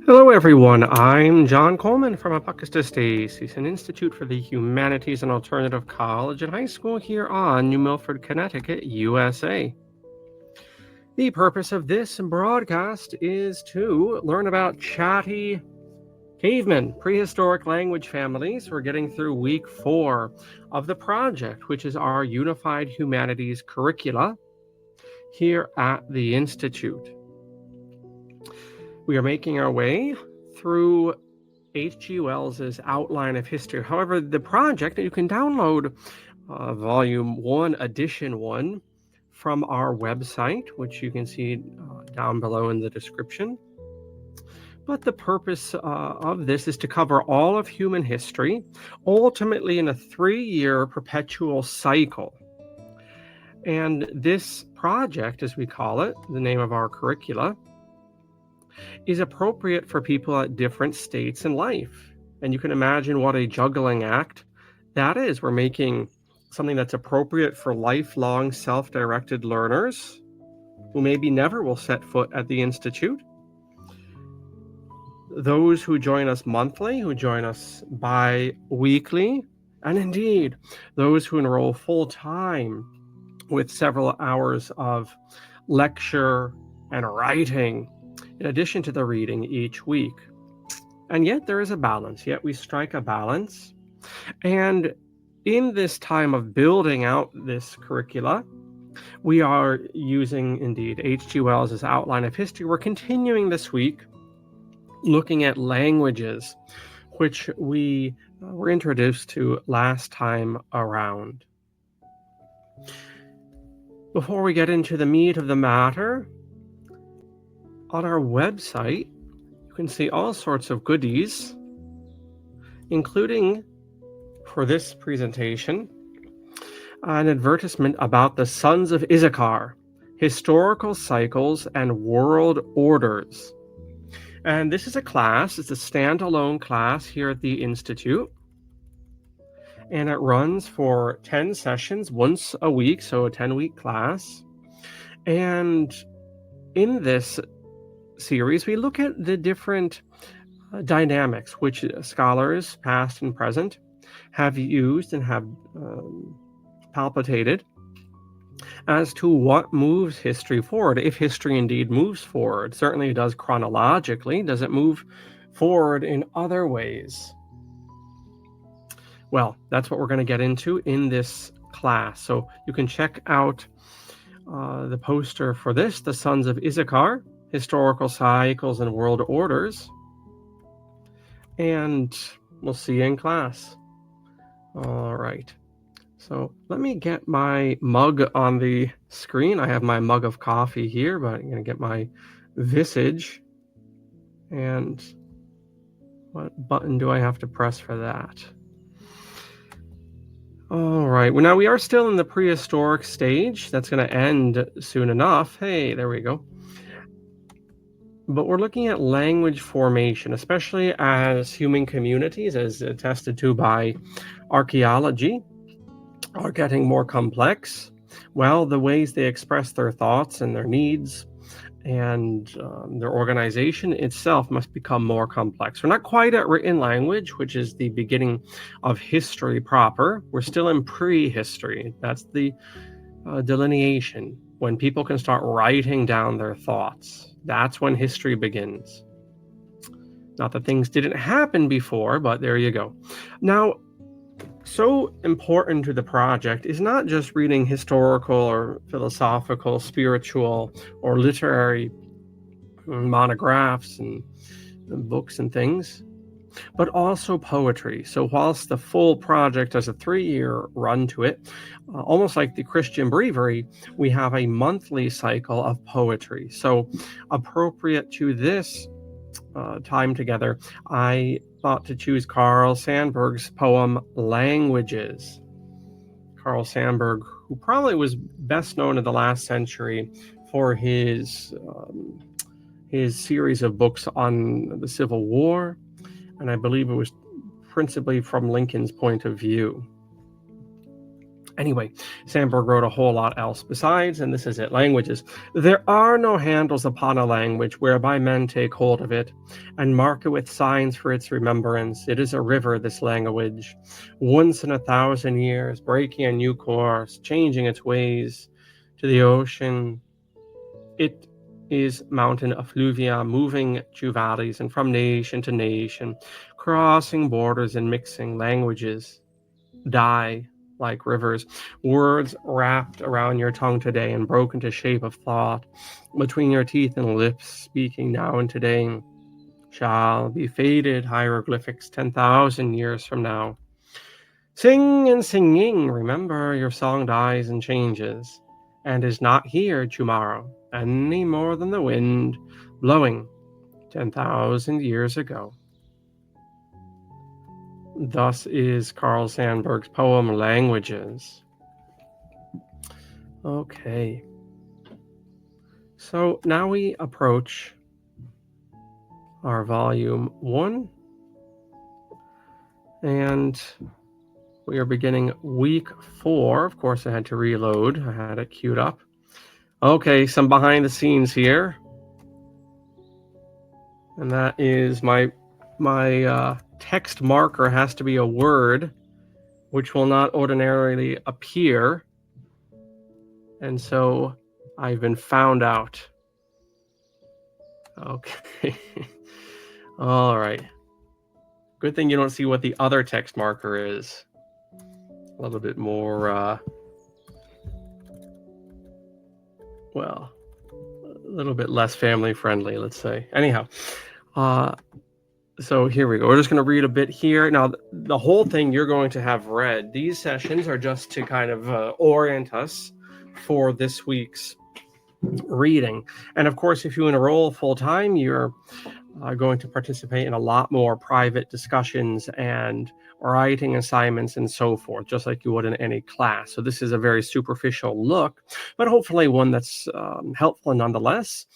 Hello, everyone. I'm John Coleman from ApocatastasisInstitute for the Humanities and Alternative College and High School here on New Milford, Connecticut, USA. The purpose of this broadcast is to learn about Chatty Cavemen, prehistoric language families. We're getting through week 4 of the project, which is our Unified Humanities curricula here at the Institute. We are making our way through H.G. Wells's Outline of History. However, the project, you can download Volume 1, Edition 1 from our website, which you can see down below in the description. But the purpose of this is to cover all of human history, ultimately in a 3-year perpetual cycle. And this project, as we call it, the name of our curricula, is appropriate for people at different states in life. And you can imagine what a juggling act that is. We're making something that's appropriate for lifelong self-directed learners who maybe never will set foot at the Institute. Those who join us monthly, who join us bi-weekly, and indeed those who enroll full-time with several hours of lecture and writing in addition to the reading each week. And yet there is a balance, yet we strike a balance. And in this time of building out this curricula, we are using indeed H.G. Wells's Outline of History. We're continuing this week looking at languages, which we were introduced to last time around. Before we get into the meat of the matter, on our website, you can see all sorts of goodies, including, for this presentation, an advertisement about the Sons of Issachar, Historical Cycles and World Orders. And this is a class, it's a standalone class here at the Institute. And it runs for 10 sessions, once a week, so a 10-week class. And in this series, we look at the different dynamics which scholars, past and present, have used and have palpitated as to what moves history forward, if history indeed moves forward. Certainly it does chronologically. Does it move forward in other ways? Well, that's what we're going to get into in this class. So you can check out the poster for this, The Sons of Issachar, Historical Cycles and World Orders. And we'll see you in class. All right. So let me get my mug on the screen. I have my mug of coffee here, but I'm going to get my Visage. And what button do I have to press for that? All right. Well, now we are still in the prehistoric stage. That's going to end soon enough. Hey, there we go. But we're looking at language formation, especially as human communities, as attested to by archaeology, are getting more complex. Well, the ways they express their thoughts and their needs and their organization itself must become more complex. We're not quite at written language, which is the beginning of history proper. We're still in prehistory. That's the delineation, when people can start writing down their thoughts. That's when history begins. Not that things didn't happen before, but there you go. Now, so important to the project is not just reading historical or philosophical, spiritual, or literary monographs and books and things, but also poetry. So whilst the full project has a 3-year run to it, almost like the Christian Breviary, we have a monthly cycle of poetry. So appropriate to this time together, I thought to choose Carl Sandburg's poem Languages. Carl Sandburg, who probably was best known in the last century for his series of books on the Civil War, and I believe it was principally from Lincoln's point of view. Anyway, Sandburg wrote a whole lot else besides, and this is it. Languages. There are no handles upon a language whereby men take hold of it and mark it with signs for its remembrance. It is a river, this language, once in 1,000 years, breaking a new course, changing its ways to the ocean. It is mountain effluvia, moving to valleys and from nation to nation, crossing borders and mixing languages. Die like rivers, words wrapped around your tongue today and broken to shape of thought, between your teeth and lips, speaking now and today, shall be faded hieroglyphics 10,000 years from now. Sing and singing, remember your song dies and changes, and is not here tomorrow, any more than the wind blowing 10,000 years ago. Thus is Carl Sandburg's poem Languages. Okay. So now we approach our volume 1, and we are beginning week 4. Of course, I had to reload. I had it queued up. Okay, some behind the scenes here. And that is my text marker has to be a word which will not ordinarily appear. And so I've been found out. Okay. All right. Good thing you don't see what the other text marker is. A little bit more, well, a little bit less family friendly, let's say. Anyhow, so here we go. We're just going to read a bit here. Now, the whole thing you're going to have read. These sessions are just to kind of orient us for this week's reading. And of course, if you enroll full-time, you're going to participate in a lot more private discussions and writing assignments and so forth, just like you would in any class. So this is a very superficial look, but hopefully one that's helpful nonetheless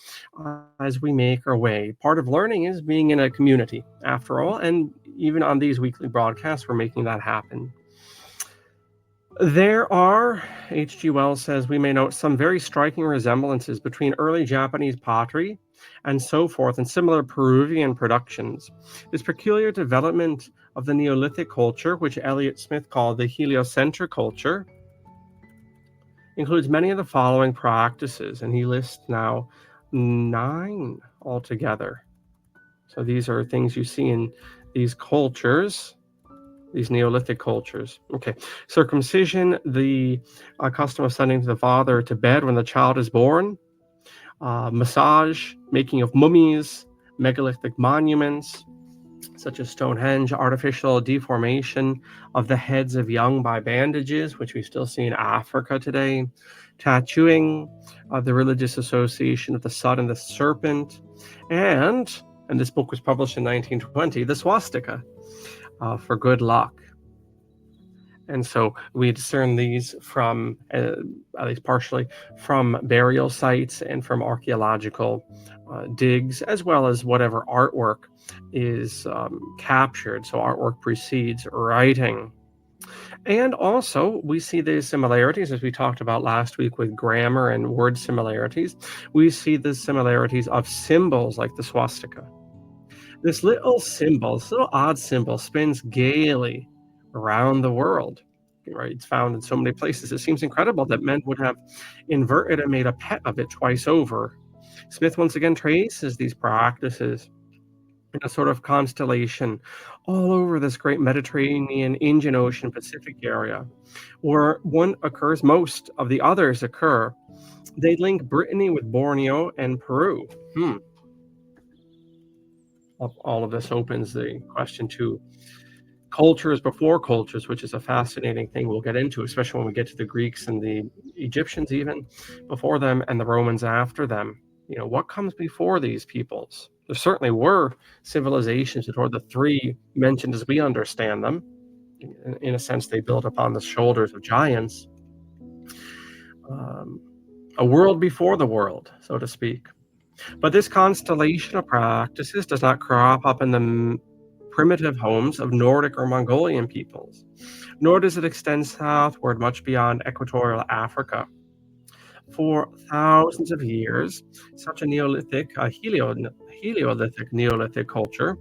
as we make our way. Part of learning is being in a community, after all, and even on these weekly broadcasts, we're making that happen. There are, H.G. Wells says, we may note some very striking resemblances between early Japanese pottery and so forth and similar Peruvian productions. This peculiar development of the Neolithic culture, which Elliott Smith called the heliocentric culture, includes many of the following practices, and he lists now 9 altogether. So these are things you see in these cultures, these Neolithic cultures. Okay, circumcision, the custom of sending the father to bed when the child is born, massage, making of mummies, megalithic monuments, such as Stonehenge, artificial deformation of the heads of young by bandages, which we still see in Africa today, tattooing, the religious association of the sun and the serpent, and this book was published in 1920, the swastika, for good luck. And so we discern these from, at least partially, from burial sites and from archaeological digs, as well as whatever artwork is captured. So artwork precedes writing. And also, we see the similarities, as we talked about last week with grammar and word similarities. We see the similarities of symbols like the swastika. This little symbol, this little odd symbol, spins gaily around the world. Right? It's found in so many places. It seems incredible that men would have inverted and made a pet of it twice over. Smith once again traces these practices in a sort of constellation all over this great Mediterranean, Indian Ocean, Pacific area, where one occurs, most of the others occur. They link Brittany with Borneo and Peru. All of this opens the question to cultures before cultures, which is a fascinating thing we'll get into, especially when we get to the Greeks and the Egyptians even before them and the Romans after them. What comes before these peoples? There certainly were civilizations that were the three mentioned as we understand them. In a sense, they built upon the shoulders of giants. A world before the world, so to speak. But this constellation of practices does not crop up in the primitive homes of Nordic or Mongolian peoples, nor does it extend southward much beyond equatorial Africa. For thousands of years, such a Neolithic, Heliolithic Neolithic culture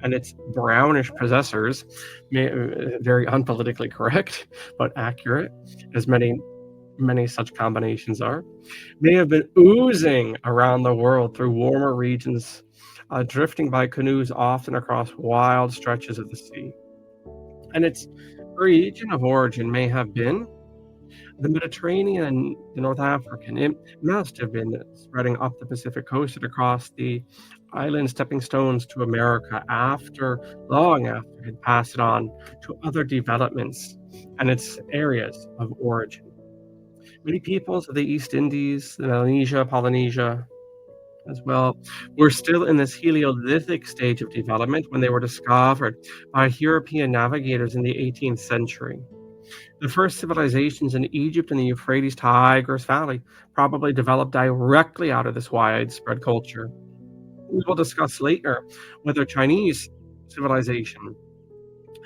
and its brownish possessors, very unpolitically correct, but accurate, as many such combinations are, may have been oozing around the world through warmer regions, drifting by canoes often across wild stretches of the sea. And its region of origin may have been the Mediterranean and the North African. It must have been spreading up the Pacific coast and across the island stepping stones to America long after it had passed it on to other developments and its areas of origin. Many peoples of the East Indies, Melanesia, Polynesia, as well, were still in this Heliolithic stage of development when they were discovered by European navigators in the 18th century. The first civilizations in Egypt and the Euphrates Tigris Valley probably developed directly out of this widespread culture. We will discuss later whether Chinese civilization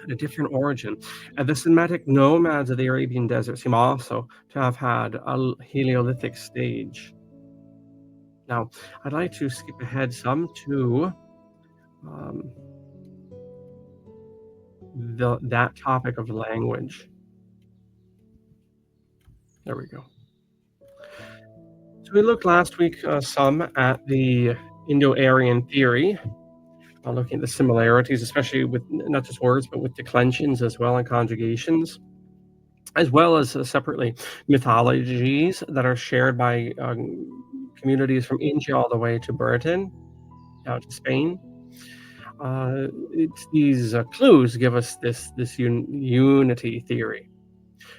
had a different origin, and the Semitic nomads of the Arabian desert seem also to have had a Heliolithic stage. Now, I'd like to skip ahead some to that topic of language. There we go. So we looked last week some at the Indo-Aryan theory, looking at the similarities, especially with not just words, but with declensions as well and conjugations, as well as separately mythologies that are shared by communities from India all the way to Britain, down to Spain. These clues give us this unity theory.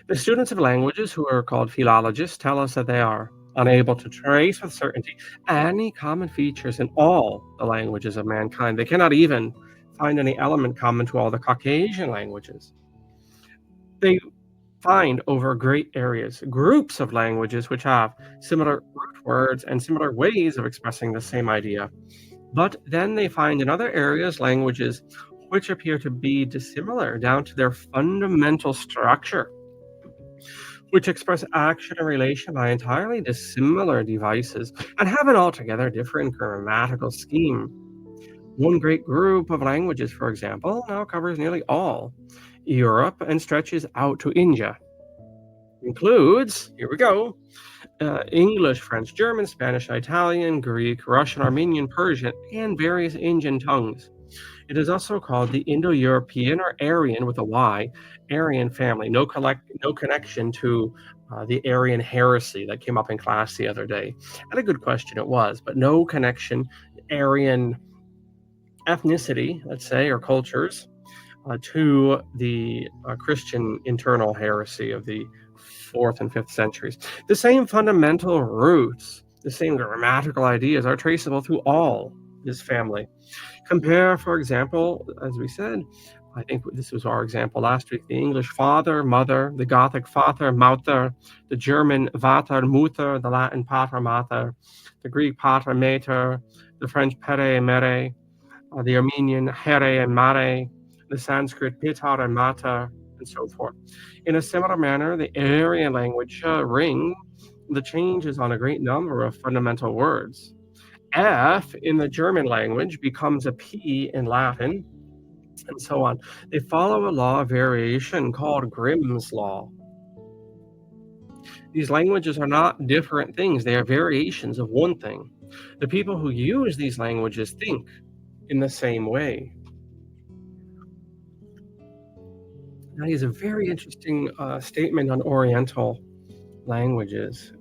The students of languages, who are called philologists, tell us that they are unable to trace with certainty any common features in all the languages of mankind. They cannot even find any element common to all the Caucasian languages. They find over great areas groups of languages which have similar root words and similar ways of expressing the same idea. But then they find in other areas languages which appear to be dissimilar down to their fundamental structure, which express action and relation by entirely dissimilar devices and have an altogether different grammatical scheme. One great group of languages, for example, now covers nearly all Europe and stretches out to India. Includes, here we go, English, French, German, Spanish, Italian, Greek, Russian, Armenian, Persian, and various Indian tongues. It is also called the Indo-European or Aryan with a Y, Aryan family. No connection to the Aryan heresy that came up in class the other day. And a good question it was, but no connection. Aryan ethnicity, let's say, or cultures, to the Christian internal heresy of the 4th and 5th centuries. The same fundamental roots, the same grammatical ideas are traceable through all this family. Compare, for example, as we said, I think this was our example last week, the English father, mother, the Gothic vater, mater, the German vater, mutter, the Latin pater, mater, the Greek pater, mater, the French pere, mere, the Armenian here and mare, the Sanskrit pitar and mater, and so forth. In a similar manner, the Aryan language ring the changes on a great number of fundamental words. F in the German language becomes a P in Latin, and so on. They follow a law of variation called Grimm's law. These languages are not different things, they are variations of one thing. The people who use these languages think in the same way. That is a very interesting statement on Oriental languages.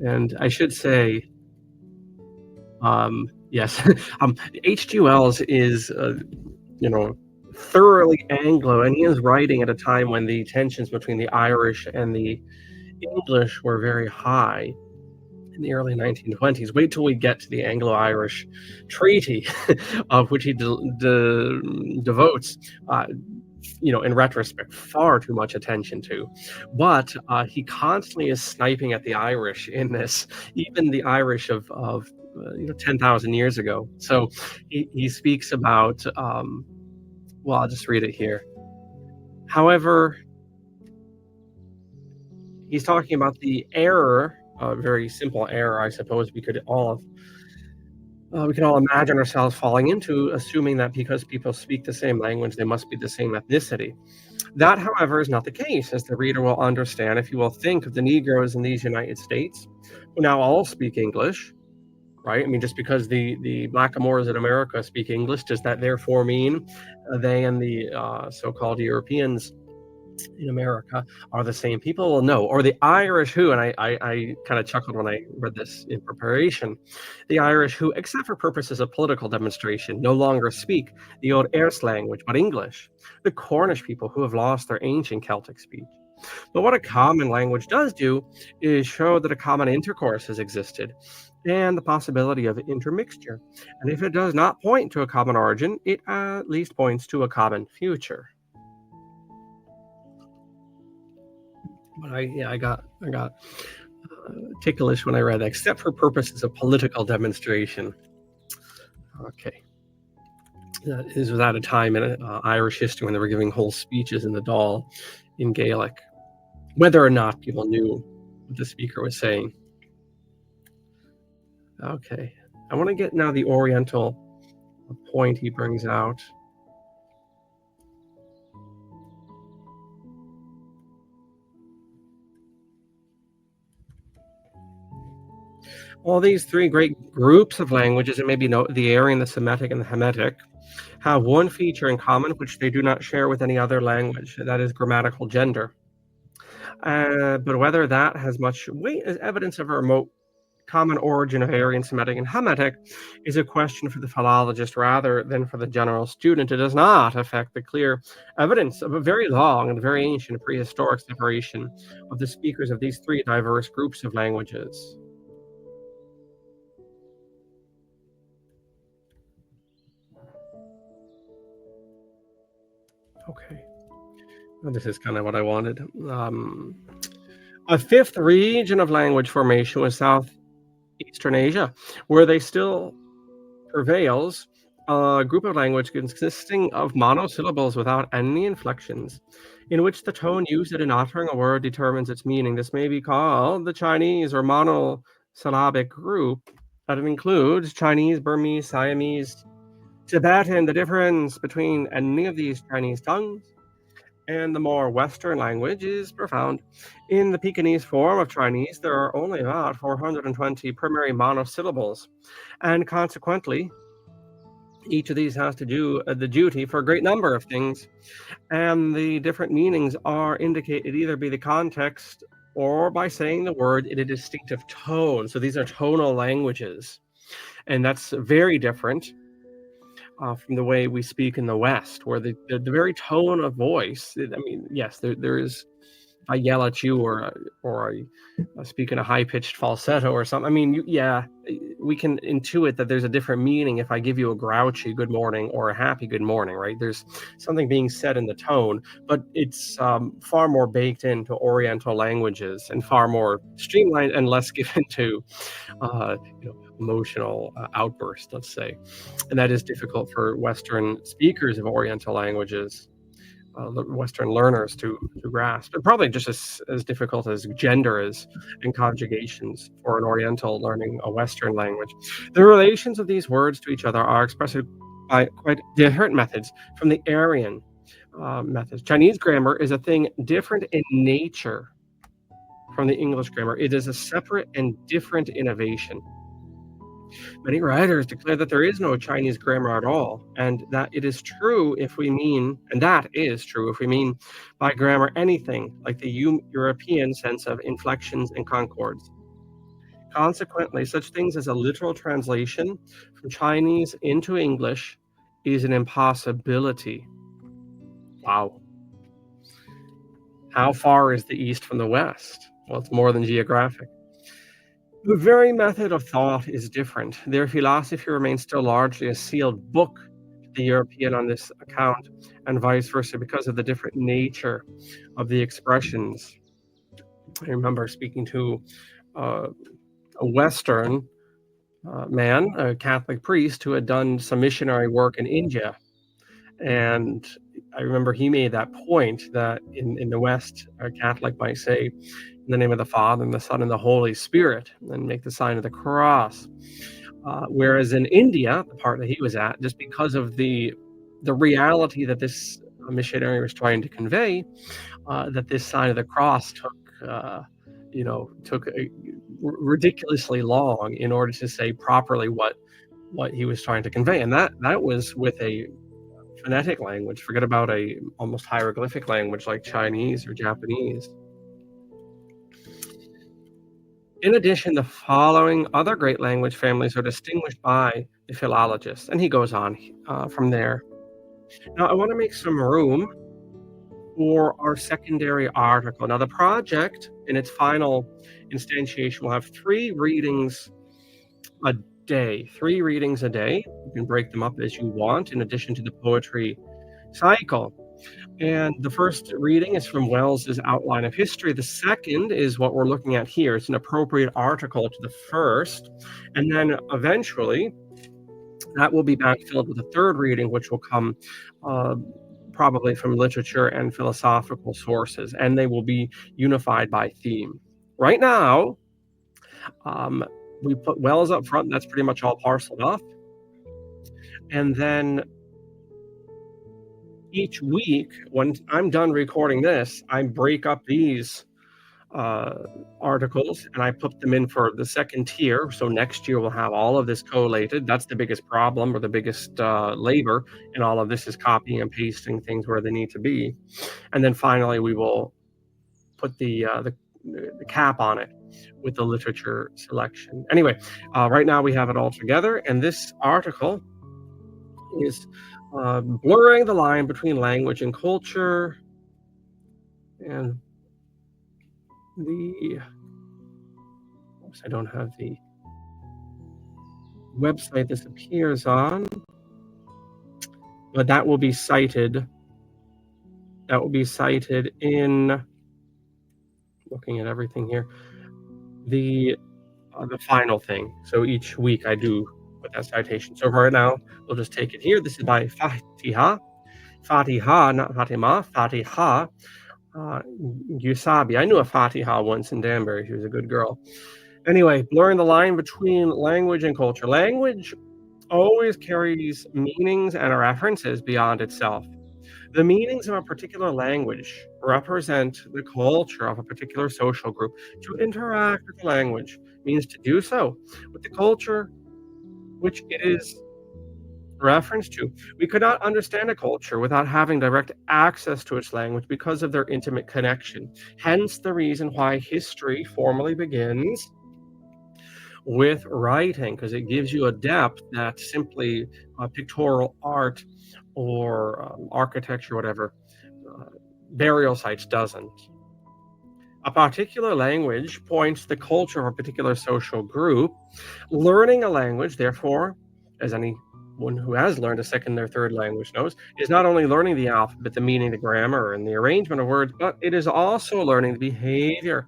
And I should say, yes, H.G. Wells is, thoroughly Anglo, and he is writing at a time when the tensions between the Irish and the English were very high in the early 1920s. Wait till we get to the Anglo-Irish Treaty, of which he devotes, in retrospect, far too much attention to. But he constantly is sniping at the Irish in this, even the Irish of 10,000 years ago. So he speaks about, well, I'll just read it here. However, he's talking about the error, a very simple error, I suppose we can all imagine ourselves falling into, assuming that because people speak the same language, they must be the same ethnicity. That, however, is not the case, as the reader will understand if you will think of the Negroes in these United States, who now all speak English, right? I mean, just because the Blackamoors in America speak English, does that therefore mean they and the so-called Europeans in America are the same people? Well, no. Or the Irish who, and I kind of chuckled when I read this in preparation, the Irish who, except for purposes of political demonstration, no longer speak the Old Erse language, but English. The Cornish people who have lost their ancient Celtic speech. But what a common language does do is show that a common intercourse has existed and the possibility of intermixture. And if it does not point to a common origin, it at least points to a common future. But I got ticklish when I read that, except for purposes of political demonstration. Okay. This was at a time in Irish history when they were giving whole speeches in the Dáil in Gaelic, whether or not people knew what the speaker was saying. Okay. I want to get now the Oriental point he brings out. All these three great groups of languages, and maybe the Aryan, the Semitic, and the Hamitic, have one feature in common which they do not share with any other language, that is grammatical gender. But whether that has much weight as evidence of a remote common origin of Aryan, Semitic, and Hamitic is a question for the philologist rather than for the general student. It does not affect the clear evidence of a very long and very ancient prehistoric separation of the speakers of these three diverse groups of languages. Okay. Well, this is kind of what I wanted. A fifth region of language formation was Southeastern Asia, where they still prevails a group of language consisting of monosyllables without any inflections, in which the tone used in uttering a word determines its meaning. This may be called the Chinese or monosyllabic group, that it includes Chinese, Burmese, Siamese, Tibetan. The difference between any of these Chinese tongues and the more Western language is profound. In the Pekingese form of Chinese, there are only about 420 primary monosyllables, and consequently, each of these has to do the duty for a great number of things, and the different meanings are indicated either by the context or by saying the word in a distinctive tone. So these are tonal languages, and that's very different from the way we speak in the West, where the very tone of voice, I mean, yes, there is I yell at you or I speak in a high-pitched falsetto or something. I mean, we can intuit that there's a different meaning if I give you a grouchy good morning or a happy good morning, right? There's something being said in the tone, but it's far more baked into Oriental languages and far more streamlined and less given to emotional outbursts, let's say. And that is difficult for Western speakers of Oriental languages, Western learners to grasp. And probably just as difficult as gender is in conjugations for an Oriental learning a Western language. The relations of these words to each other are expressed by quite different methods from the Aryan methods. Chinese grammar is a thing different in nature from the English grammar. It is a separate and different innovation. Many writers declare that there is no Chinese grammar at all, and that is true if we mean by grammar anything like the European sense of inflections and concords. Consequently, such things as a literal translation from Chinese into English is an impossibility. Wow. How far is the East from the West? Well, it's more than geographic. The very method of thought is different. Their philosophy remains still largely a sealed book to the European on this account, and vice versa, because of the different nature of the expressions. I remember speaking to a Western man, a Catholic priest, who had done some missionary work in India. And I remember he made that point that in the West, a Catholic might say, in the name of the Father, and the Son, and the Holy Spirit, and make the sign of the cross. Whereas in India, the part that he was at, just because of the reality that this missionary was trying to convey, that this sign of the cross took ridiculously long in order to say properly what he was trying to convey, and that was with a phonetic language. Forget about a almost hieroglyphic language like Chinese or Japanese. In addition, the following other great language families are distinguished by the philologists, and he goes on from there. Now, I want to make some room for our secondary article. Now, the project in its final instantiation will have 3 readings a day. 3 readings a day. You can break them up as you want, in addition to the poetry cycle. And the first reading is from Wells's Outline of History. The second is what we're looking at here. It's an appropriate article to the first. And then eventually, that will be backfilled with a third reading, which will come probably from literature and philosophical sources. And they will be unified by theme. Right now, we put Wells up front. That's pretty much all parceled off. And then each week, when I'm done recording this, I break up these articles and I put them in for the second tier. So next year we'll have all of this collated. That's the biggest problem, or the biggest labor in all of this, is copying and pasting things where they need to be. And then finally we will put the cap on it with the literature selection. Anyway, right now we have it all together, and this article is blurring the line between language and culture, and I don't have the website this appears on, but that will be cited. That will be cited in, looking at everything here, the final thing. So each week I do put that citation. So right now we'll just take it here. This is by Fatiha, not Fatima, Fatiha Yusabi. I knew a Fatiha once in Danbury. She was a good girl. Anyway, blurring the line between language and culture. Language always carries meanings and references beyond itself. The meanings of a particular language represent the culture of a particular social group. To interact with the language means to do so with the culture which it is reference to. We could not understand a culture without having direct access to its language because of their intimate connection. Hence the reason why history formally begins with writing, because it gives you a depth that simply pictorial art or architecture, whatever, burial sites doesn't. A particular language points to the culture of a particular social group. Learning a language, therefore, as anyone who has learned a second or third language knows, is not only learning the alphabet, the meaning, the grammar, and the arrangement of words, but it is also learning the behavior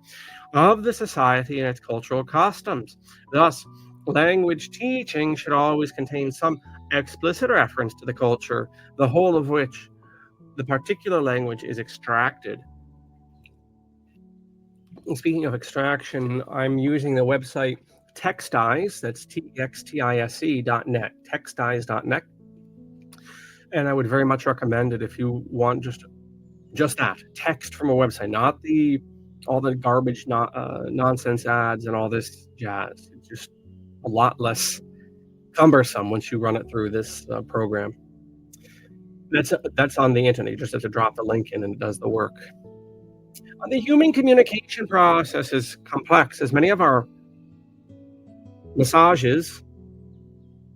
of the society and its cultural customs. Thus, language teaching should always contain some explicit reference to the culture, the whole of which the particular language is extracted. And speaking of extraction, I'm using the website Textise, that's TXTISE.net, textise.net. And I would very much recommend it if you want just that text from a website, not all the garbage, nonsense ads and all this jazz. It's just a lot less cumbersome once you run it through this program. That's on the internet. You just have to drop the link in and it does the work. The human communication process is complex, as many of our messages.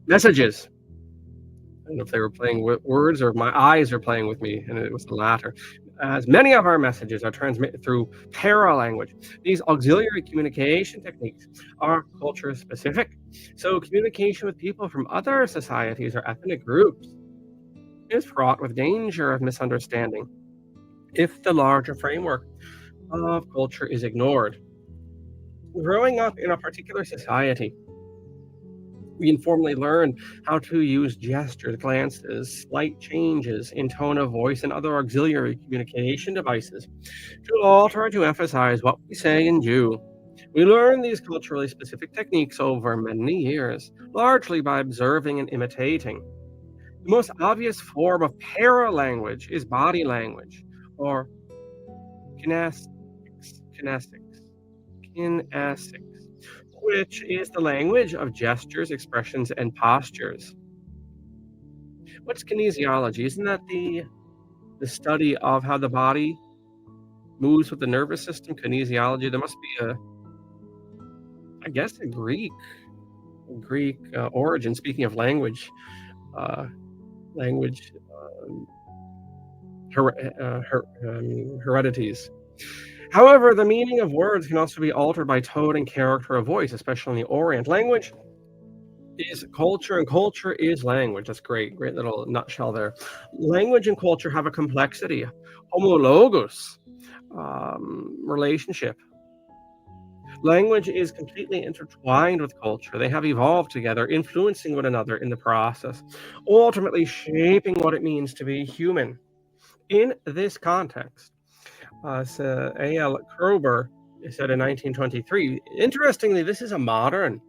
I don't know if they were playing with words or my eyes are playing with me, and it was the latter. As many of our messages are transmitted through paralanguage, these auxiliary communication techniques are culture specific. So, communication with people from other societies or ethnic groups is fraught with danger of misunderstanding if the larger framework of culture is ignored. Growing up in a particular society, we informally learn how to use gestures, glances, slight changes in tone of voice, and other auxiliary communication devices to alter or to emphasize what we say and do. We learn these culturally specific techniques over many years, largely by observing and imitating. The most obvious form of paralanguage is body language, or kinesics, kinesics, kinesics, which is the language of gestures, expressions, and postures. What's kinesiology? Isn't that the study of how the body moves with the nervous system? Kinesiology. There must be I guess, a Greek origin. Speaking of language, language heredities. However, the meaning of words can also be altered by tone and character of voice, especially in the Orient. Language is culture, and culture is language. That's great little nutshell there. Language and culture have a complexity, homologous relationship. Language is completely intertwined with culture. They have evolved together, influencing one another in the process, ultimately shaping what it means to be human. In this context, A.L. Kroeber said in 1923, interestingly, this is a modern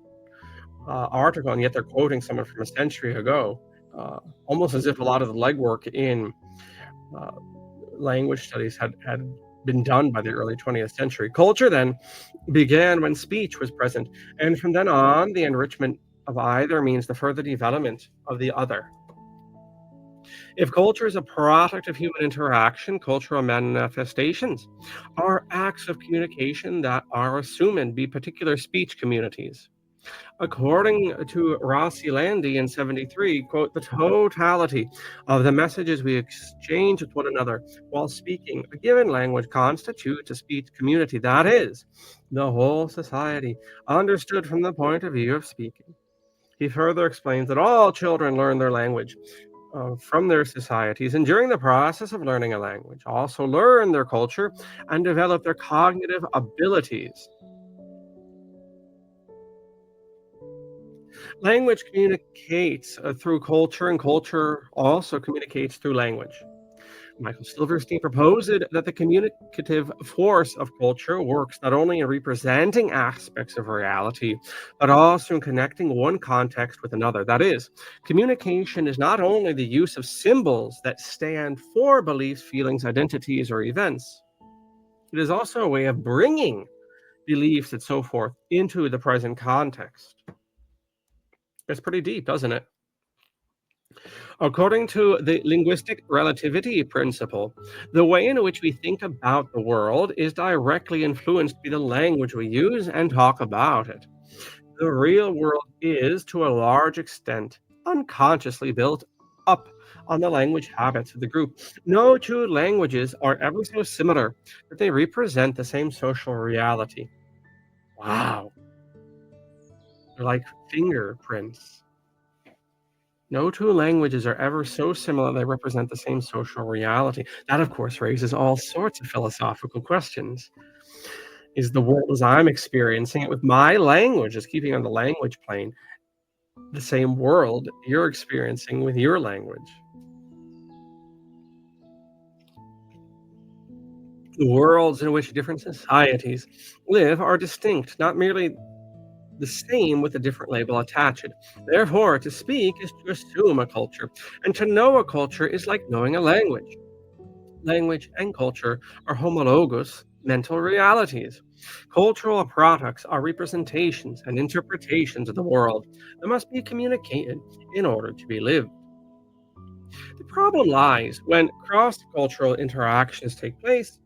article, and yet they're quoting someone from a century ago, almost as if a lot of the legwork in language studies had been done by the early 20th century. Culture then began when speech was present, and from then on, the enrichment of either means the further development of the other. If culture is a product of human interaction, cultural manifestations are acts of communication that are assumed to be particular speech communities. According to Rossi Landi in 73, quote, the totality of the messages we exchange with one another while speaking a given language constitutes a speech community. That is, the whole society, understood from the point of view of speaking. He further explains that all children learn their language from their societies, and during the process of learning a language, also learn their culture and develop their cognitive abilities. Language communicates through culture, and culture also communicates through language. Michael Silverstein proposed that the communicative force of culture works not only in representing aspects of reality, but also in connecting one context with another. That is, communication is not only the use of symbols that stand for beliefs, feelings, identities, or events. It is also a way of bringing beliefs and so forth into the present context. It's pretty deep, doesn't it? According to the linguistic relativity principle, the way in which we think about the world is directly influenced by the language we use and talk about it. The real world is, to a large extent, unconsciously built up on the language habits of the group. No two languages are ever so similar that they represent the same social reality. Wow, they're like fingerprints. No two languages are ever so similar they represent the same social reality. That, of course, raises all sorts of philosophical questions. Is the world as I'm experiencing it with my language, just keeping on the language plane, the same world you're experiencing with your language? The worlds in which different societies live are distinct, not merely the same with a different label attached. Therefore, to speak is to assume a culture, and to know a culture is like knowing a language. Language and culture are homologous mental realities. Cultural products are representations and interpretations of the world that must be communicated in order to be lived. The problem lies when cross cultural interactions take place.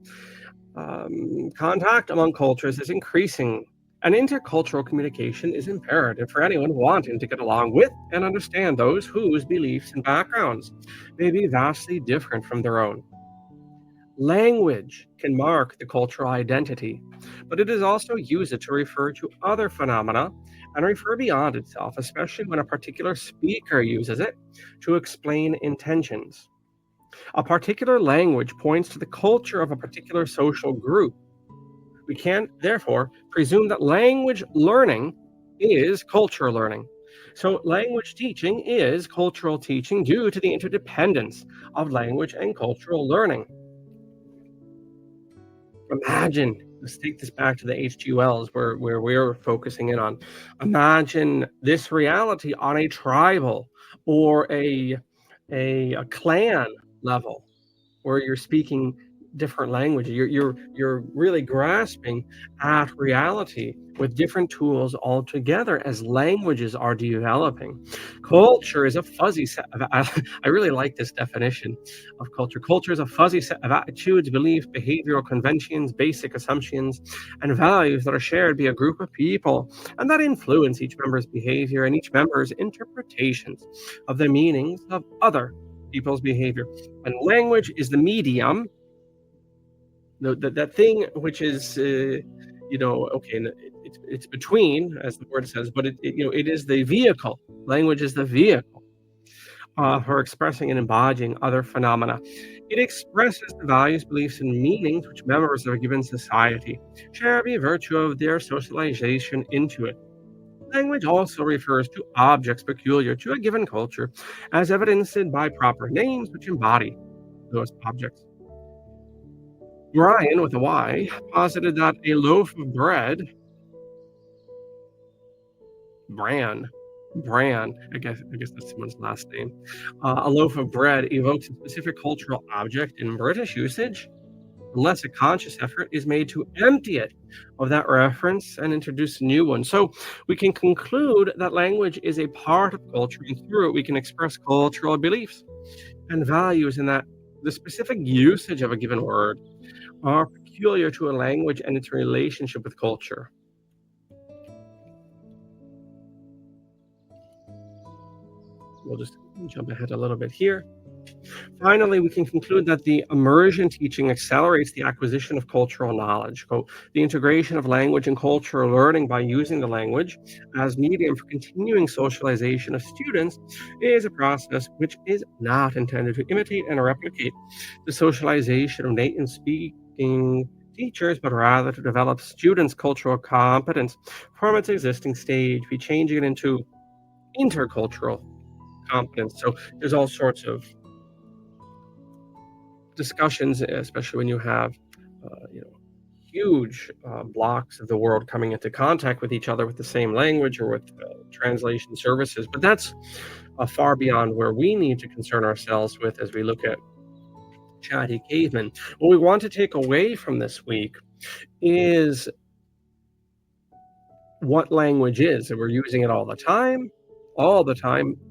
Contact among cultures is increasing, and intercultural communication is imperative for anyone wanting to get along with and understand those whose beliefs and backgrounds may be vastly different from their own. Language can mark the cultural identity, but it is also used to refer to other phenomena and refer beyond itself, especially when a particular speaker uses it to explain intentions. A particular language points to the culture of a particular social group. We can, therefore, presume that language learning is culture learning. So, language teaching is cultural teaching due to the interdependence of language and cultural learning. Imagine, let's take this back to the HGLs where we're focusing in on. Imagine this reality on a tribal or a clan level where you're speaking different languages. You're really grasping at reality with different tools altogether as languages are developing. Culture is a fuzzy set of I really like this definition of culture. Culture is a fuzzy set of attitudes, beliefs, behavioral conventions, basic assumptions, and values that are shared by a group of people and that influence each member's behavior and each member's interpretations of the meanings of other people's behavior. And language is the medium, that thing which is, okay, it's between, as the word says, but it is the vehicle. Language is the vehicle for expressing and embodying other phenomena. It expresses the values, beliefs, and meanings which members of a given society share by virtue of their socialization into it. Language also refers to objects peculiar to a given culture, as evidenced by proper names which embody those objects. Brian, with a Y, posited that a loaf of bread, Bran, Bran, I guess that's someone's last name. A loaf of bread evokes a specific cultural object in British usage, unless a conscious effort is made to empty it of that reference and introduce a new one. So we can conclude that language is a part of culture, and through it we can express cultural beliefs and values, and that the specific usage of a given word are peculiar to a language and its relationship with culture. We'll just jump ahead a little bit here. Finally, we can conclude that the immersion teaching accelerates the acquisition of cultural knowledge. So the integration of language and cultural learning by using the language as medium for continuing socialization of students is a process which is not intended to imitate and replicate the socialization of native speaking teachers, but rather to develop students' cultural competence from its existing stage, be changing it into intercultural competence. So there's all sorts of discussions, especially when you have, huge blocks of the world coming into contact with each other with the same language or with translation services. But that's far beyond where we need to concern ourselves with as we look at Chatty Cavemen. What we want to take away from this week is what language is, and we're using it all the time,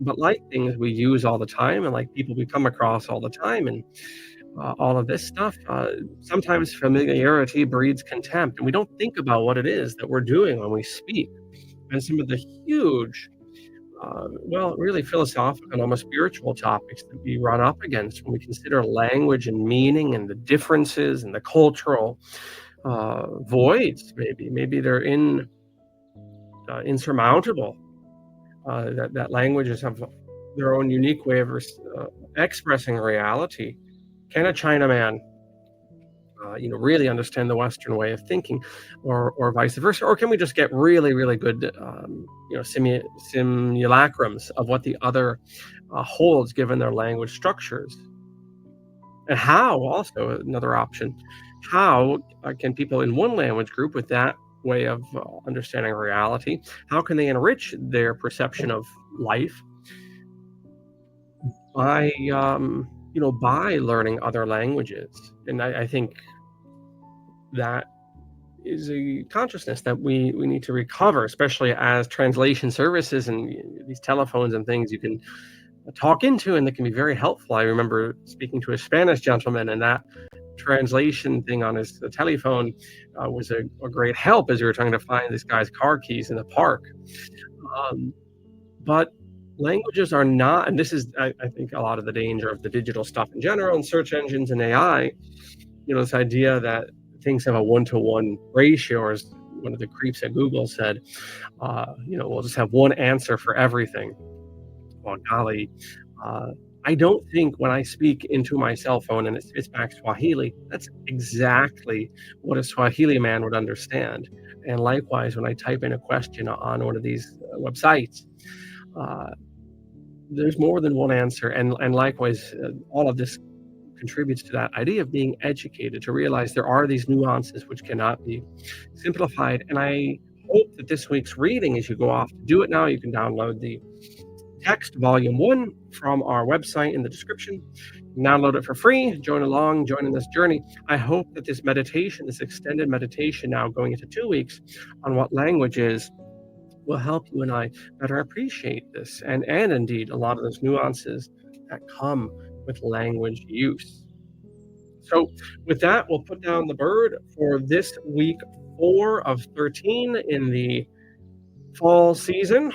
but like things we use all the time, and like people we come across all the time, and all of this stuff, sometimes familiarity breeds contempt, and we don't think about what it is that we're doing when we speak. And some of the huge well, really philosophical and almost spiritual topics that we run up against when we consider language and meaning and the differences and the cultural voids. Maybe they're insurmountable. That languages have their own unique way of expressing reality. Can a Chinaman really understand the Western way of thinking, or vice versa? Or can we just get really, really good, simulacrums of what the other holds given their language structures? And how, also another option, how can people in one language group with that way of understanding reality, how can they enrich their perception of life by, by learning other languages? And I think that is a consciousness that we need to recover, especially as translation services and these telephones and things you can talk into, and that can be very helpful. I remember speaking to a Spanish gentleman, and that translation thing on his telephone was a great help as we were trying to find this guy's car keys in the park. Um, but languages are not, and this is, I think, a lot of the danger of the digital stuff in general and search engines and AI. This idea that things have a one-to-one ratio, or as one of the creeps at Google said, we'll just have one answer for everything. Well, golly, I don't think when I speak into my cell phone and it spits back Swahili, that's exactly what a Swahili man would understand. And likewise, when I type in a question on one of these websites, uh, there's more than one answer. And likewise, all of this contributes to that idea of being educated, to realize there are these nuances which cannot be simplified. And I hope that this week's reading, as you go off to do it now, you can download the text volume 1 from our website in the description. Download it for free. Join along, join in this journey. I hope that this meditation, this extended meditation now going into 2 weeks on what language is, will help you and I better appreciate this and indeed a lot of those nuances that come with language use. So with that, we'll put down the bird for this week 4 of 13 in the fall season,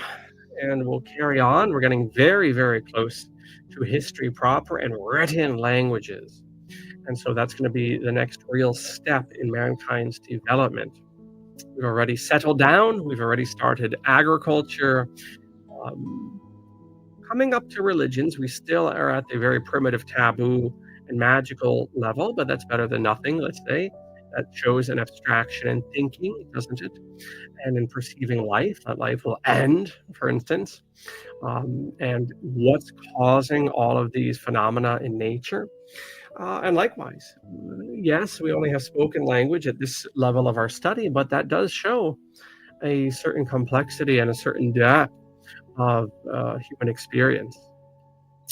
and we'll carry on. We're getting very, very close to history proper and written languages. And so that's going to be the next real step in mankind's development. We've already settled down. We've already started agriculture. Coming up to religions, we still are at the very primitive, taboo, and magical level, but that's better than nothing, let's say. That shows an abstraction in thinking, doesn't it? And in perceiving life, that life will end, for instance. And what's causing all of these phenomena in nature. And likewise, yes, we only have spoken language at this level of our study, but that does show a certain complexity and a certain depth of human experience.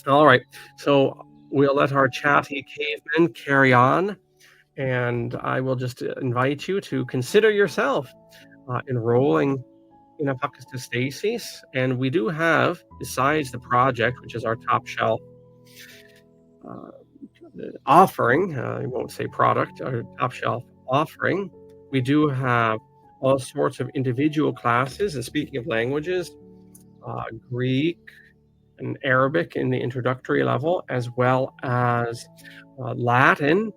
All right, so we'll let our chatty cavemen carry on, and I will just invite you to consider yourself enrolling in Apocatastasис. And we do have, besides the project, which is our top shelf offering, I won't say product, our top shelf offering, we do have all sorts of individual classes. And speaking of languages, Greek and Arabic in the introductory level, as well as Latin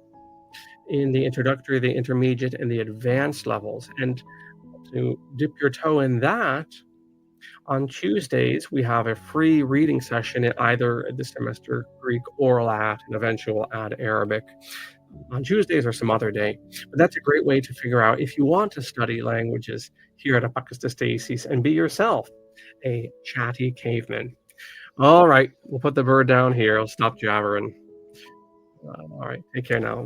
in the introductory, the intermediate, and the advanced levels. And to dip your toe in that, on Tuesdays, we have a free reading session in either this semester Greek or Latin, and eventually we'll add Arabic on Tuesdays or some other day. But that's a great way to figure out if you want to study languages here at Apocatastasis and be yourself a chatty caveman. All right, we'll put the bird down here. I'll stop jabbering. All right, take care now.